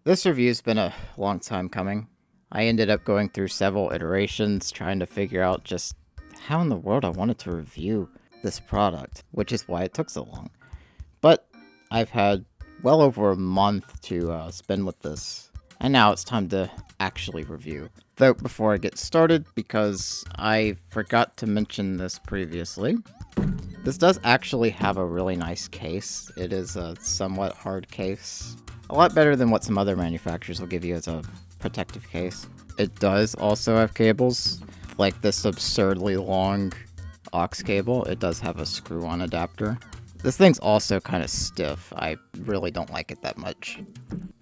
This review's been a long time coming. I ended up going through several iterations trying to figure out just how in the world I wanted to review this product, which is why it took so long. But I've had well over a month to spend with this, and now it's time to actually review. Though before I get started, because I forgot to mention this previously, this does actually have a really nice case. It is a somewhat hard case. A lot better than what some other manufacturers will give you as a protective case. It does also have cables, like this absurdly long aux cable. It does have a screw-on adapter. This thing's also kind of stiff. I really don't like it that much.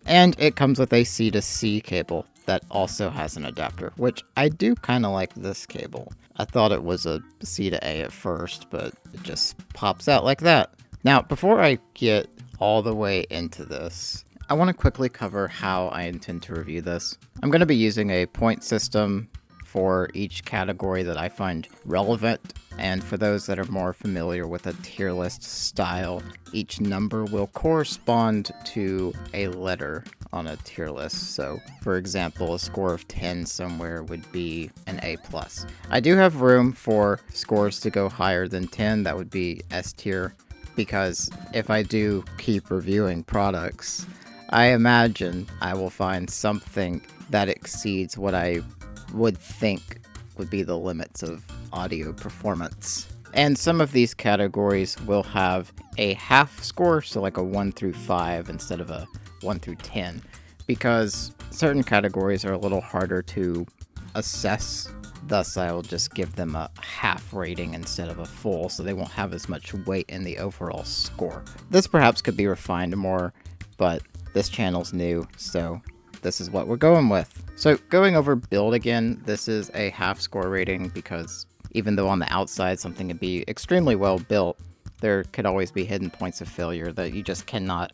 And it comes with a C to C cable that also has an adapter, which I do kind of like this cable. I thought it was a C to A at first, but it just pops out like that. Now, before I get all the way into this, I want to quickly cover how I intend to review this. I'm going to be using a point system for each category that I find relevant, and for those that are more familiar with a tier list style, each number will correspond to a letter on a tier list. So, for example, a score of 10 somewhere would be an A+. I do have room for scores to go higher than 10, that would be S tier, because if I do keep reviewing products, I imagine I will find something that exceeds what I would think would be the limits of audio performance. And some of these categories will have a half score, so like a 1 through 5 instead of a 1 through 10, because certain categories are a little harder to assess. Thus, I will just give them a half rating instead of a full, so they won't have as much weight in the overall score. This perhaps could be refined more, but this channel's new, so this is what we're going with. So going over build again, this is a half score rating because even though on the outside something could be extremely well built, there could always be hidden points of failure that you just cannot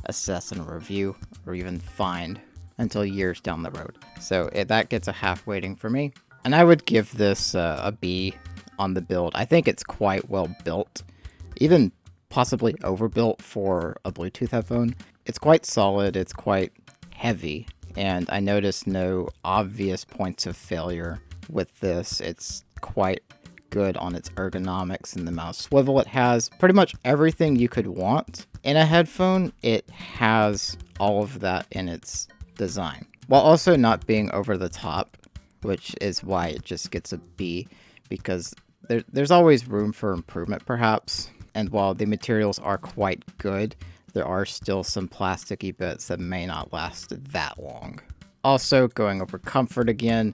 assess in a review or even find until years down the road. So that gets a half rating for me. And I would give this a B on the build. I think it's quite well built, even possibly overbuilt for a Bluetooth headphone. It's quite solid, it's quite heavy, and I noticed no obvious points of failure with this. It's quite good on its ergonomics and the amount of swivel it has. Pretty much everything you could want in a headphone, it has all of that in its design, while also not being over the top, which is why it just gets a B, because there's always room for improvement perhaps. And while the materials are quite good, there are still some plasticky bits that may not last that long. Also, going over comfort again,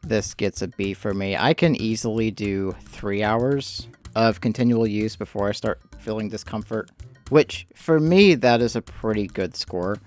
this gets a B for me. I can easily do 3 hours of continual use before I start feeling discomfort, which for me, that is a pretty good score.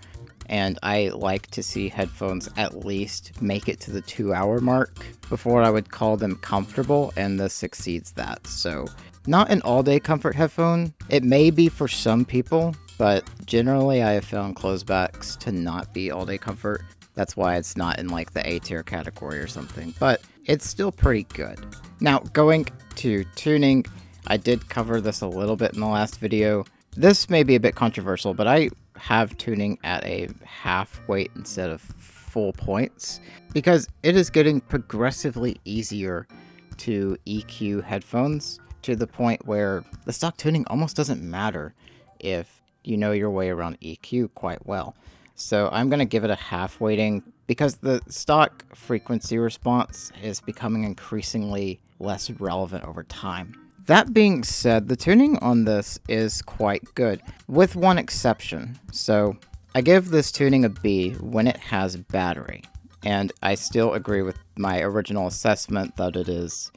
And I like to see headphones at least make it to the 2-hour mark before I would call them comfortable, and this exceeds that. So, not an all-day comfort headphone. It may be for some people, but generally I have found closebacks to not be all-day comfort. That's why it's not in like the A tier category or something, but it's still pretty good. Now, going to tuning, I did cover this a little bit in the last video. This may be a bit controversial, but I have tuning at a half weight instead of full points because it is getting progressively easier to EQ headphones to the point where the stock tuning almost doesn't matter if you know your way around EQ quite well. So I'm going to give it a half weighting because the stock frequency response is becoming increasingly less relevant over time. That being said, the tuning on this is quite good, with one exception. So I give this tuning a B when it has battery, and I still agree with my original assessment that it is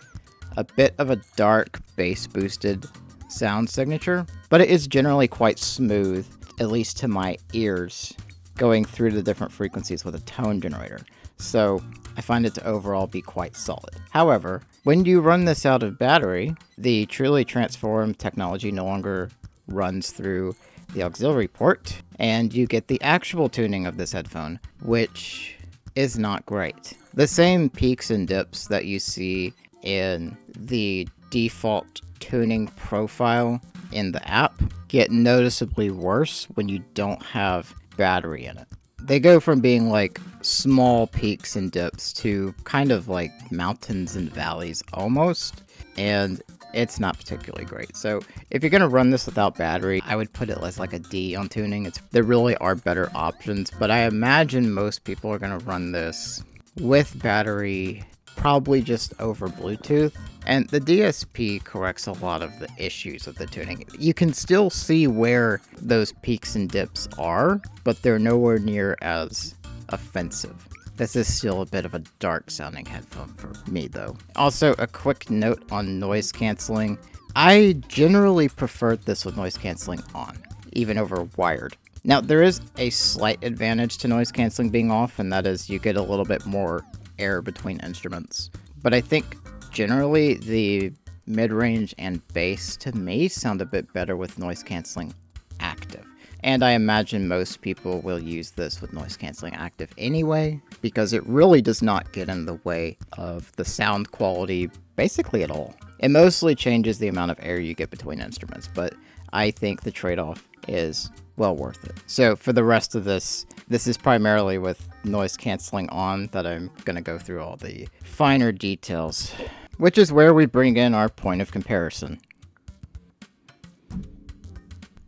a bit of a dark bass boosted sound signature, but it is generally quite smooth, at least to my ears, going through the different frequencies with a tone generator. So I find it to overall be quite solid. However, when you run this out of battery, the truly transformed technology no longer runs through the auxiliary port, and you get the actual tuning of this headphone, which is not great. The same peaks and dips that you see in the default tuning profile in the app get noticeably worse when you don't have battery in it. they go from being like small peaks and dips to kind of like mountains and valleys almost, and it's not particularly great. So if you're going to run this without battery, I would put it as like a D on tuning. There really are better options, but I imagine most people are going to run this with battery, probably just over Bluetooth. And the DSP corrects a lot of the issues with the tuning. You can still see where those peaks and dips are, but they're nowhere near as offensive. This is still a bit of a dark sounding headphone for me though. Also, a quick note on noise cancelling. I generally preferred this with noise cancelling on, even over wired. Now, there is a slight advantage to noise cancelling being off, and that is you get a little bit more air between instruments. But I think generally the mid-range and bass to me sound a bit better with noise cancelling active. And I imagine most people will use this with noise cancelling active anyway, because it really does not get in the way of the sound quality basically at all. It mostly changes the amount of air you get between instruments, but I think the trade-off is well worth it. So for the rest of this is primarily with noise cancelling on that I'm going to go through all the finer details, which is where we bring in our point of comparison.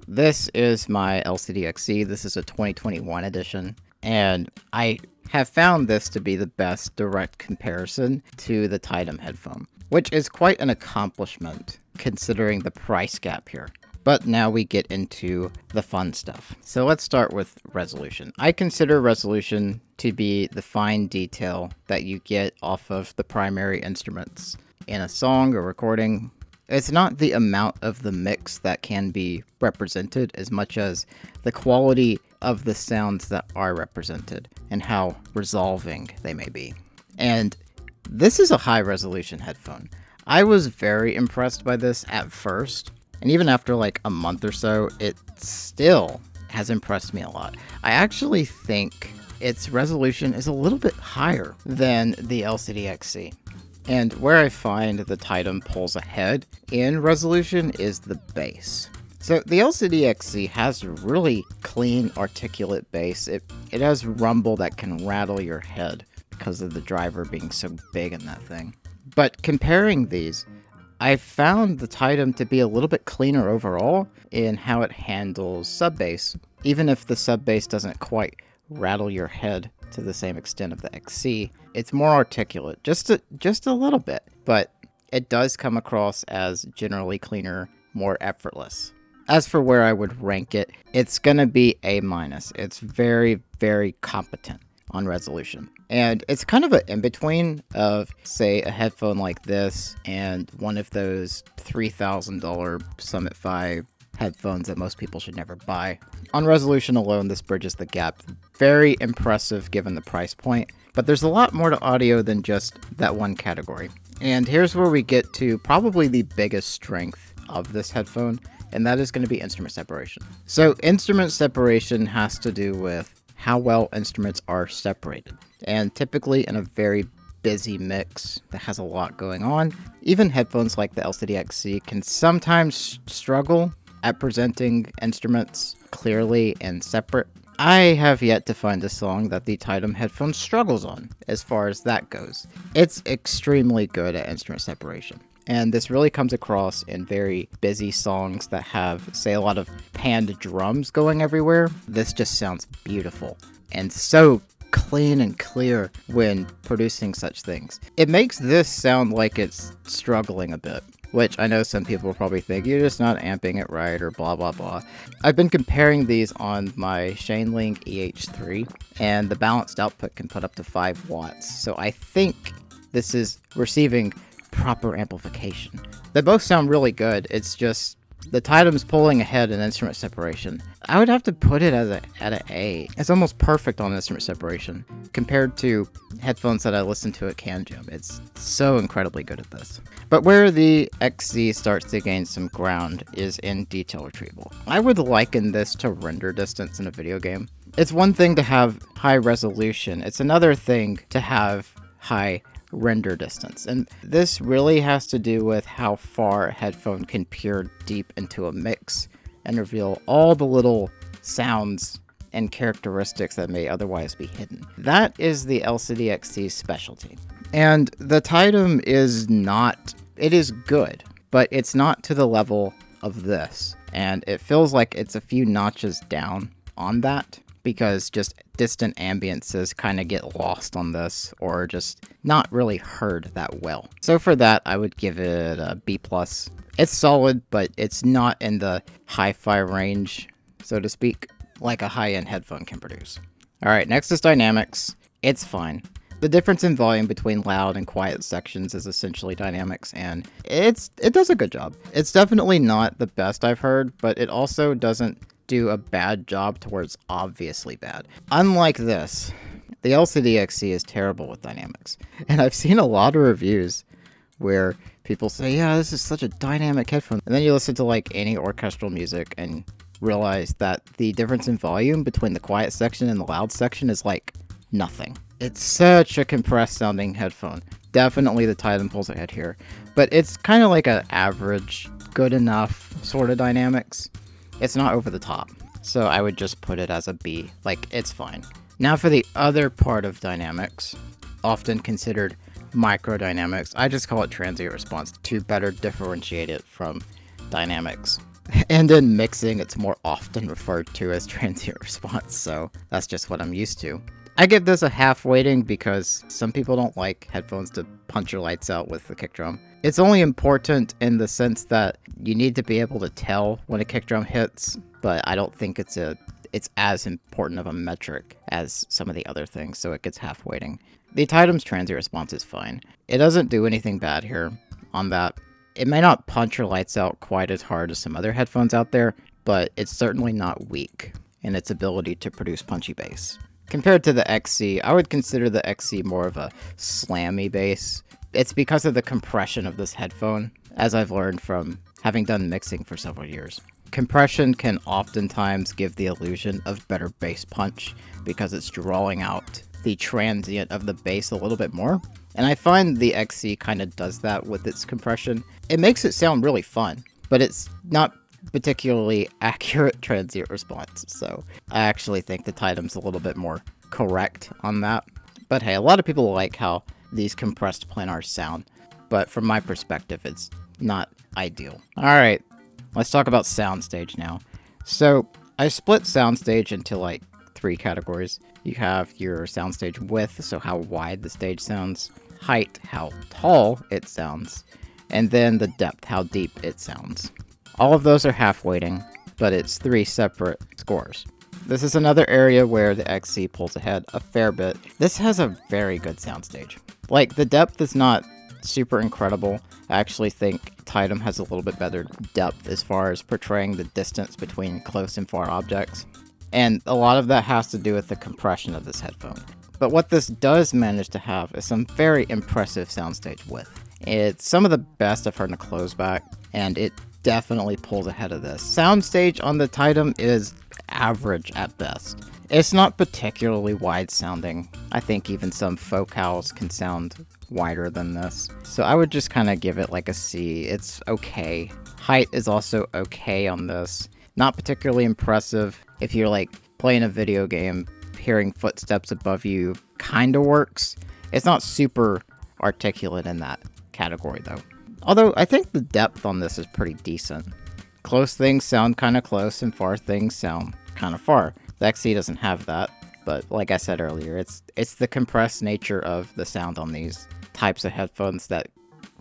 This is my LCD XC. This is a 2021 edition, and I have found this to be the best direct comparison to the Titum headphone, which is quite an accomplishment considering the price gap here. But now we get into the fun stuff. So let's start with resolution. I consider resolution to be the fine detail that you get off of the primary instruments in a song or recording. It's not the amount of the mix that can be represented as much as the quality of the sounds that are represented and how resolving they may be. And this is a high resolution headphone. I was very impressed by this at first, and even after like a month or so, it still has impressed me a lot. I actually think its resolution is a little bit higher than the LCD XC. And where I find the Titum pulls ahead in resolution is the bass. So the LCD XC has really clean, articulate bass. It has rumble that can rattle your head because of the driver being so big in that thing. But comparing these, I found the Titum to be a little bit cleaner overall in how it handles sub bass, even if the sub bass doesn't quite rattle your head to the same extent of the XC. It's more articulate, just a little bit, but it does come across as generally cleaner, more effortless. As for where I would rank it, it's gonna be A-. It's very, very competent on resolution. And it's kind of an in-between of, say, a headphone like this and one of those $3,000 Summit 5 headphones that most people should never buy. On resolution alone, this bridges the gap. Very impressive given the price point, but there's a lot more to audio than just that one category. And here's where we get to probably the biggest strength of this headphone, and that is going to be instrument separation. So instrument separation has to do with how well instruments are separated. And typically in a very busy mix that has a lot going on, even headphones like the LCD XC can sometimes struggle at presenting instruments clearly and separate. I have yet to find a song that the Titum headphone struggles on as far as that goes. It's extremely good at instrument separation. And this really comes across in very busy songs that have, say, a lot of panned drums going everywhere. This just sounds beautiful and so clean and clear when producing such things. It makes this sound like it's struggling a bit, which I know some people will probably think you're just not amping it right or blah blah blah. I've been comparing these on my ShaneLink EH3, and the balanced output can put up to 5 watts, so I think this is receiving proper amplification. They both sound really good, it's just the Titum's pulling ahead in instrument separation. I would have to put it at an A. It's almost perfect on instrument separation compared to headphones that I listen to at CanJam. It's so incredibly good at this. But where the XC starts to gain some ground is in detail retrieval. I would liken this to render distance in a video game. It's one thing to have high resolution. It's another thing to have high render distance, and this really has to do with how far a headphone can peer deep into a mix and reveal all the little sounds and characteristics that may otherwise be hidden. That is the LCD XC's specialty. And the Titum is not, it is good, but it's not to the level of this. And it feels like it's a few notches down on that, because just distant ambiances kind of get lost on this, or just not really heard that well. So for that, I would give it a B+. It's solid, but it's not in the hi-fi range, so to speak, like a high-end headphone can produce. Alright, next is dynamics. It's fine. The difference in volume between loud and quiet sections is essentially dynamics, and it does a good job. It's definitely not the best I've heard, but it also doesn't do a bad job towards obviously bad. Unlike this, the LCD XC is terrible with dynamics. And I've seen a lot of reviews where people say, yeah, this is such a dynamic headphone. And then you listen to like any orchestral music and realize that the difference in volume between the quiet section and the loud section is like nothing. It's such a compressed sounding headphone. Definitely the Titum pulls ahead here, but it's kind of like an average, good enough sort of dynamics. It's not over the top, so I would just put it as a B, like it's fine. Now for the other part of dynamics, often considered microdynamics, I just call it transient response to better differentiate it from dynamics. And in mixing, it's more often referred to as transient response, so that's just what I'm used to. I give this a half weighting because some people don't like headphones to punch your lights out with the kick drum. It's only important in the sense that you need to be able to tell when a kick drum hits, but I don't think it's as important of a metric as some of the other things, so it gets half weighting. The Titum's transient response is fine. It doesn't do anything bad here on that. It may not punch your lights out quite as hard as some other headphones out there, but it's certainly not weak in its ability to produce punchy bass. Compared to the XC, I would consider the XC more of a slammy bass. It's because of the compression of this headphone, as I've learned from having done mixing for several years. Compression can oftentimes give the illusion of better bass punch because it's drawing out the transient of the bass a little bit more. And I find the XC kind of does that with its compression. It makes it sound really fun, but it's not particularly accurate transient response. So I actually think the Titum's a little bit more correct on that. But hey, a lot of people like how these compressed planars sound, but from my perspective, it's not ideal. All right, let's talk about soundstage now. So I split soundstage into like 3 categories. You have your soundstage width, so how wide the stage sounds, height, how tall it sounds, and then the depth, how deep it sounds. All of those are half weighting, but it's 3 separate scores. This is another area where the XC pulls ahead a fair bit. This has a very good soundstage. Like, the depth is not super incredible. I actually think Titum has a little bit better depth as far as portraying the distance between close and far objects. And a lot of that has to do with the compression of this headphone. But what this does manage to have is some very impressive soundstage width. It's some of the best I've heard in a closeback, and it definitely pulls ahead of this. Soundstage on the Titum is average at best. It's not particularly wide sounding. I think even some focals can sound wider than this. So I would just kind of give it like a C. It's okay. Height is also okay on this. Not particularly impressive. If you're like playing a video game, hearing footsteps above you kind of works. It's not super articulate in that category though. Although I think the depth on this is pretty decent. Close things sound kind of close and far things sound kind of far. The XC doesn't have that, but like I said earlier, it's the compressed nature of the sound on these types of headphones that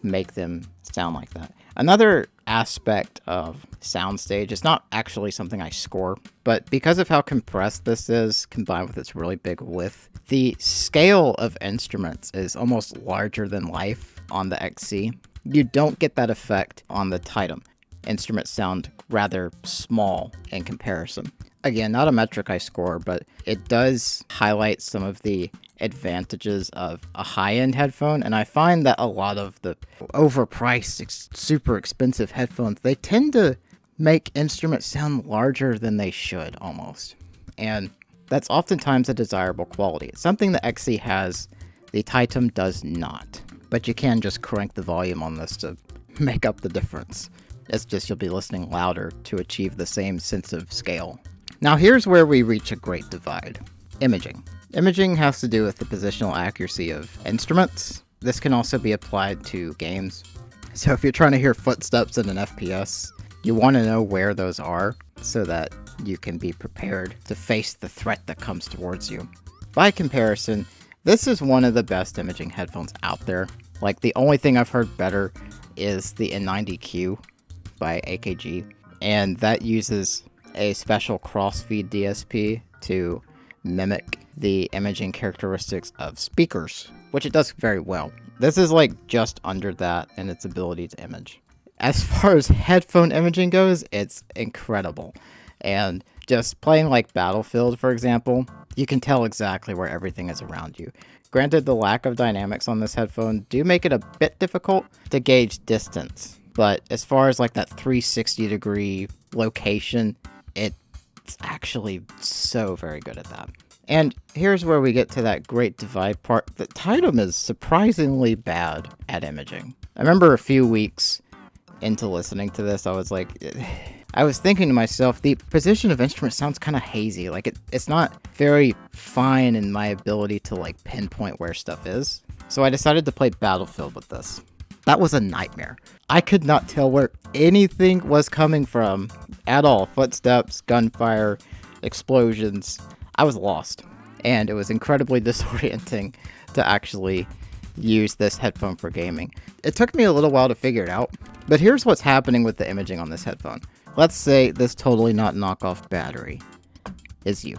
make them sound like that. Another aspect of soundstage, it's not actually something I score, but because of how compressed this is, combined with its really big width, the scale of instruments is almost larger than life on the XC. You don't get that effect on the Titum. Instruments sound rather small in comparison. Again, not a metric I score, but it does highlight some of the advantages of a high-end headphone, and I find that a lot of the overpriced, super expensive headphones, they tend to make instruments sound larger than they should, almost. And that's oftentimes a desirable quality. It's something the XC has, the Titum does not. But you can just crank the volume on this to make up the difference. It's just you'll be listening louder to achieve the same sense of scale. Now here's where we reach a great divide. Imaging. Imaging has to do with the positional accuracy of instruments. This can also be applied to games. So if you're trying to hear footsteps in an FPS, you want to know where those are so that you can be prepared to face the threat that comes towards you. By comparison, this is one of the best imaging headphones out there. Like, the only thing I've heard better is the N90Q by AKG, and that uses a special crossfeed DSP to mimic the imaging characteristics of speakers, which it does very well. This is like just under that in its ability to image. As far as headphone imaging goes, it's incredible. And just playing like Battlefield, for example, you can tell exactly where everything is around you. Granted, the lack of dynamics on this headphone do make it a bit difficult to gauge distance. But as far as like that 360 degree location, it's actually so very good at that. And here's where we get to that great divide part. The Titum is surprisingly bad at imaging. I remember a few weeks into listening to this, I was thinking to myself, the position of instrument sounds kind of hazy. Like it's not very fine in my ability to like pinpoint where stuff is. So I decided to play Battlefield with this. That was a nightmare. I could not tell where anything was coming from at all. Footsteps, gunfire, explosions. I was lost. And it was incredibly disorienting to actually use this headphone for gaming. It took me a little while to figure it out, but here's what's happening with the imaging on this headphone. Let's say this totally not knockoff battery is you,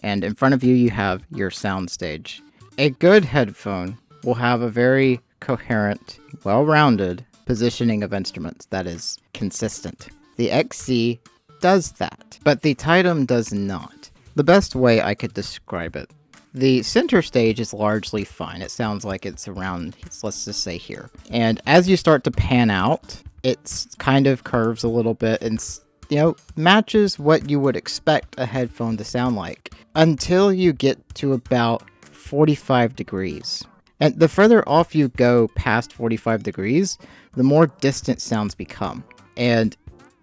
and in front of you, you have your soundstage. A good headphone will have a very coherent, well-rounded positioning of instruments that is consistent. The XC does that, but the Titum does not. The best way I could describe it, the center stage is largely fine. It sounds like it's around, let's just say here. And as you start to pan out, it kind of curves a little bit and, matches what you would expect a headphone to sound like until you get to about 45 degrees. And the further off you go past 45 degrees, the more distant sounds become. And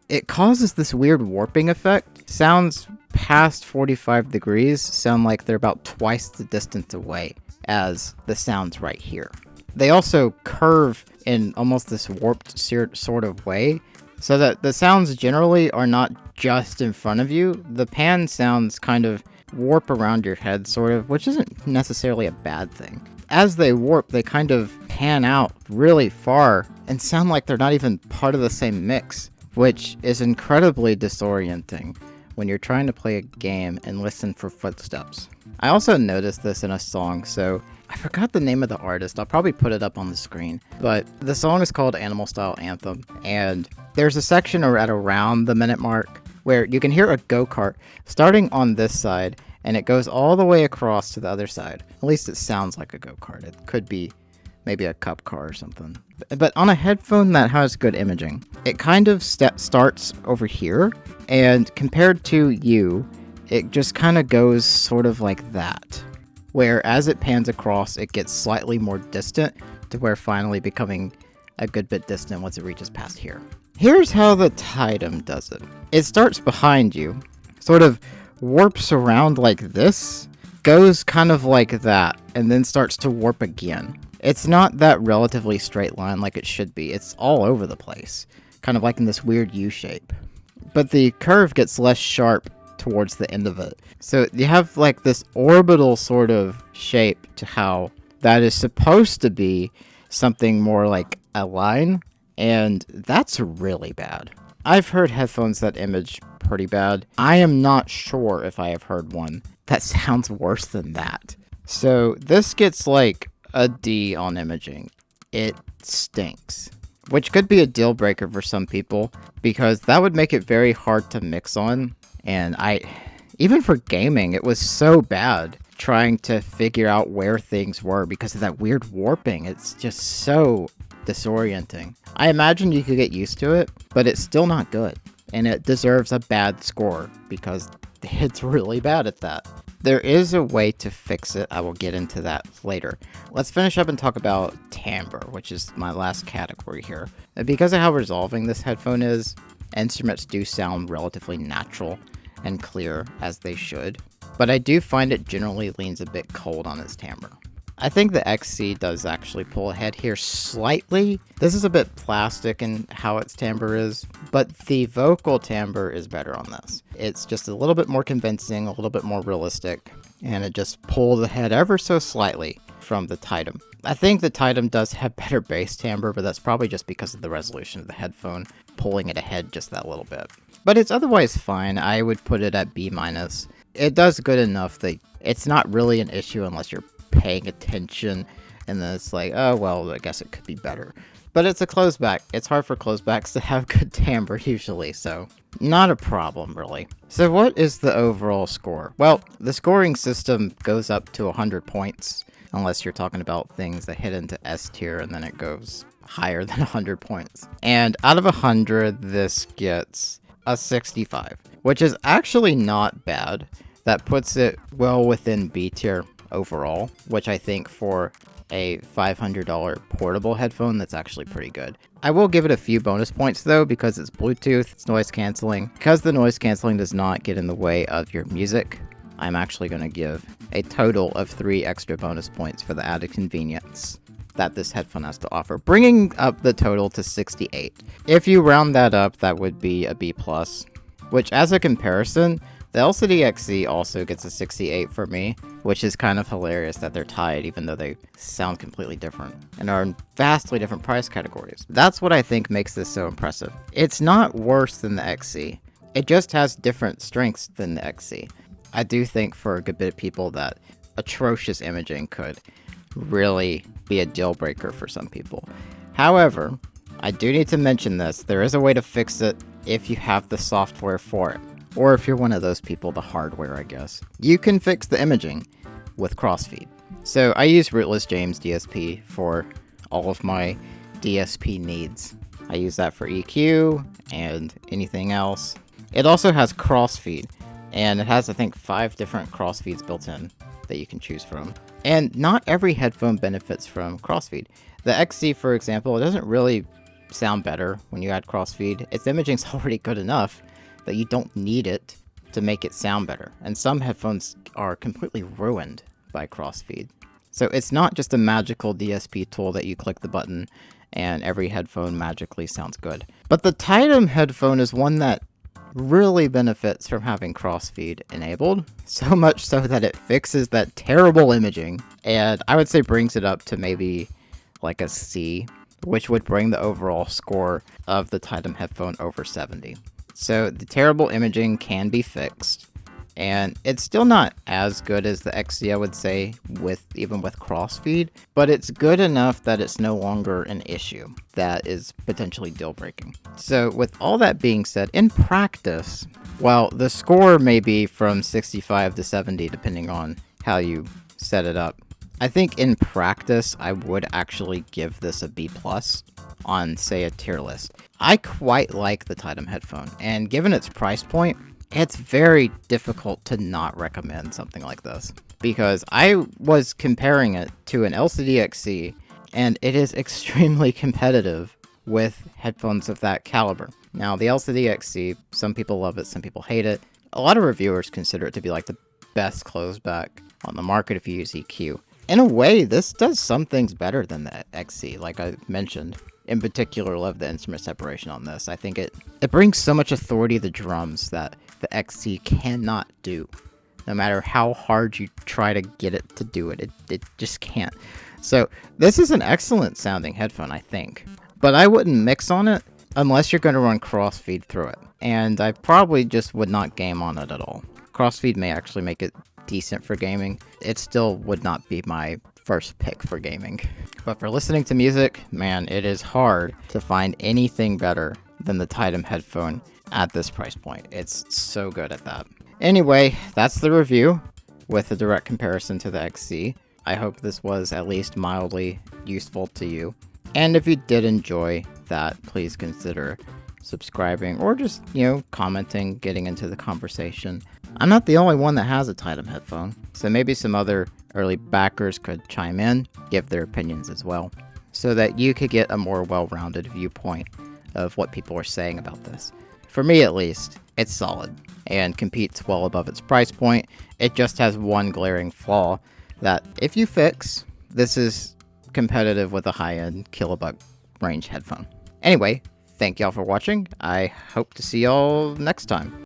it causes this weird warping effect. Sounds past 45 degrees sound like they're about twice the distance away as the sounds right here. They also curve in almost this warped sort of way, so that the sounds generally are not just in front of you. The pan sounds kind of warp around your head, sort of, which isn't necessarily a bad thing. As they warp, they kind of pan out really far and sound like they're not even part of the same mix, which is incredibly disorienting when you're trying to play a game and listen for footsteps. I also noticed this in a song, so I forgot the name of the artist. I'll probably put it up on the screen. But the song is called Animal Style Anthem, and there's a section at around the minute mark where you can hear a go-kart starting on this side, and it goes all the way across to the other side. At least it sounds like a go-kart. It could be maybe a cup car or something. But on a headphone that has good imaging, it kind of starts over here, and compared to you, it just kind of goes sort of like that, where as it pans across, it gets slightly more distant to where finally becoming a good bit distant once it reaches past here. Here's how the Titum does it. It starts behind you, sort of warps around like this, goes kind of like that, and then starts to warp again. It's not that relatively straight line like it should be. It's all over the place, kind of like in this weird U shape. But the curve gets less sharp towards the end of it. So you have like this orbital sort of shape to how that is supposed to be something more like a line, and that's really bad. I've heard headphones that image pretty bad. I am not sure if I have heard one that sounds worse than that. So this gets like a D on imaging. It stinks. Which could be a deal breaker for some people, because that would make it very hard to mix on. And even for gaming, it was so bad trying to figure out where things were because of that weird warping. It's just so disorienting. I imagine you could get used to it, but it's still not good. And it deserves a bad score because it's really bad at that. There is a way to fix it. I will get into that later. Let's finish up and talk about timbre, which is my last category here. Because of how resolving this headphone is, instruments do sound relatively natural. and clear as they should, but I do find it generally leans a bit cold on its timbre. I think the XC does actually pull ahead here slightly. This is a bit plastic in how its timbre is, but the vocal timbre is better on this. It's just a little bit more convincing, a little bit more realistic, and it just pulls ahead ever so slightly from the Titum. I think the Titum does have better bass timbre, but that's probably just because of the resolution of the headphone, pulling it ahead just that little bit. But it's otherwise fine. I would put it at B-. It does good enough that it's not really an issue unless you're paying attention, and then it's like, oh well, I guess it could be better. But it's a closeback. It's hard for closebacks to have good timbre usually, so not a problem really. So what is the overall score? Well, the scoring system goes up to 100 points, unless you're talking about things that hit into S tier, and then it goes higher than 100 points. And out of 100, this gets a 65, which is actually not bad. That puts it well within B tier overall, which I think for a $500 portable headphone, that's actually pretty good. I will give it a few bonus points though, because it's Bluetooth, it's noise canceling. Because the noise canceling does not get in the way of your music, I'm actually going to give a total of 3 extra bonus points for the added convenience that this headphone has to offer, bringing up the total to 68. If you round that up, that would be a B+, which as a comparison, the LCD XC also gets a 68 for me, which is kind of hilarious that they're tied even though they sound completely different and are in vastly different price categories. That's what I think makes this so impressive. It's not worse than the XC, it just has different strengths than the XC. I do think for a good bit of people that atrocious imaging could really be a deal breaker for some people. However, I do need to mention this, there is a way to fix it if you have the software for it. Or if you're one of those people, the hardware, I guess. You can fix the imaging with crossfeed. So I use Rootless James DSP for all of my DSP needs. I use that for EQ and anything else. It also has crossfeed, and it has, I think, 5 different crossfeeds built in that you can choose from. And not every headphone benefits from crossfeed. The XC, for example, it doesn't really sound better when you add crossfeed. Its imaging's already good enough that you don't need it to make it sound better. And some headphones are completely ruined by crossfeed. So it's not just a magical DSP tool that you click the button and every headphone magically sounds good. But the Titum headphone is one that really benefits from having crossfeed enabled, so much so that it fixes that terrible imaging, and I would say brings it up to maybe like a C, which would bring the overall score of the Titum headphone over 70. So the terrible imaging can be fixed, and it's still not as good as the XC, I would say, even with crossfeed, but it's good enough that it's no longer an issue that is potentially deal breaking. So with all that being said, in practice, while the score may be from 65 to 70 depending on how you set it up, I think in practice I would actually give this a B+ on, say, a tier list. I quite like the Titum headphone, and given its price point, it's very difficult to not recommend something like this, because I was comparing it to an LCD XC, and it is extremely competitive with headphones of that caliber. Now, the LCD XC, some people love it, some people hate it. A lot of reviewers consider it to be like the best closeback on the market if you use EQ. In a way, this does some things better than the XC, like I mentioned. In particular, love the instrument separation on this. I think it brings so much authority to the drums that the XC cannot do. No matter how hard you try to get it to do it, it just can't. So this is an excellent sounding headphone, I think. But I wouldn't mix on it unless you're going to run crossfeed through it. And I probably just would not game on it at all. Crossfeed may actually make it decent for gaming. It still would not be my first pick for gaming. But for listening to music, man, it is hard to find anything better than the Titum headphone at this price point. It's so good at that. Anyway, that's the review with a direct comparison to the XC. I hope this was at least mildly useful to you. And if you did enjoy that, please consider subscribing or just, commenting, getting into the conversation. I'm not the only one that has a Titum headphone, so maybe some other early backers could chime in, give their opinions as well, so that you could get a more well-rounded viewpoint of what people are saying about this. For me at least, it's solid and competes well above its price point. It just has one glaring flaw that if you fix, this is competitive with a high-end kilobuck range headphone. Anyway, thank y'all for watching. I hope to see y'all next time.